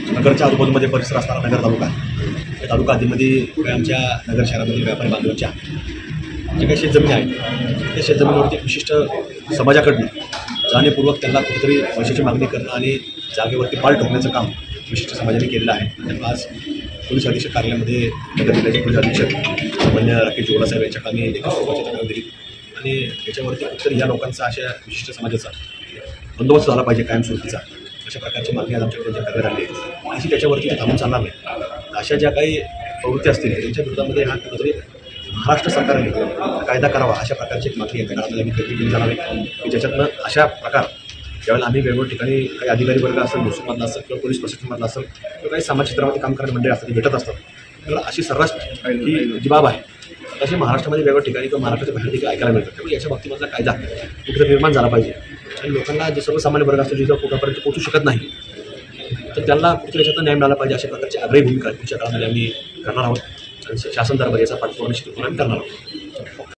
नगरच्या आजूबाजूमध्ये परिसर असणारा नगर तालुका, या तालुका आधीमध्ये आमच्या नगर शहरामधील व्यापारी बांधवांच्या जे काही शेतजमीन आहेत त्या शेतजमिनीवरती विशिष्ट समाजाकडनं जाणीवपूर्वक त्यांना कुठेतरी पैशाची मागणी करणं आणि जागेवरती पाल ठोकण्याचं काम विशिष्ट समाजाने केलेलं आहे. त्यामुळे आज पोलीस अधीक्षक कार्यालयामध्ये नगर जिल्ह्याचे पोलीस अधीक्षक मान्य राकेश जोगळासाहेब यांच्याकडे आम्ही लेखी स्वरूपाची तक्रार दिली आणि त्याच्यावरती कुठेतरी या लोकांचा अशा विशिष्ट समाजाचा बंदोबस्त झाला पाहिजे कायमस्वरूपीचा, अशा प्रकारची मागणी आज आमच्याकडे त्यांच्या करण्यात आली आहे. अशी त्याच्यावरती थांबून चालणार नाही. अशा ज्या काही प्रवृत्ती असतील त्यांच्या विरोधामध्ये हा कुठेतरी महाराष्ट्र सरकारने कायदा करावा अशा प्रकारची एक मागणी येत्या काळामध्ये आम्ही केली जाणार आहे की ज्याच्यातनं अशा प्रकार ज्यावेळेला आम्ही वेगवेगळ्या ठिकाणी काही अधिकारी वर्ग असेल, महसूलमधला असेल किंवा पोलीस प्रशासनामधला असेल किंवा काही समाज क्षेत्रामध्ये काम करणारी मंडळी असतात, भेटत असतात, तर अशी सर्रास ही जी बाब आहे तशी महाराष्ट्रामध्ये वेगवेगळ्या ठिकाणी किंवा महाराष्ट्राच्या बाहेर देखील ऐकायला मिळतात. त्यामुळे याच्या बाबतीमधला कायदा कुठेतरी निर्माण झाला पाहिजे आणि लोकांना जे सर्वसामान्य वर्ग असतो जिथं पोटापर्यंत पोहोचू शकत नाही तर त्यांना कुठेतरी याच्यातून न्याय मिळाला पाहिजे अशा प्रकारची आग्रही भूमिका पुढच्या काळामध्ये आम्ही करणार आहोत आणि शासन दरबार याचा पाठपुरावा निश्चितपणे करणार आहोत.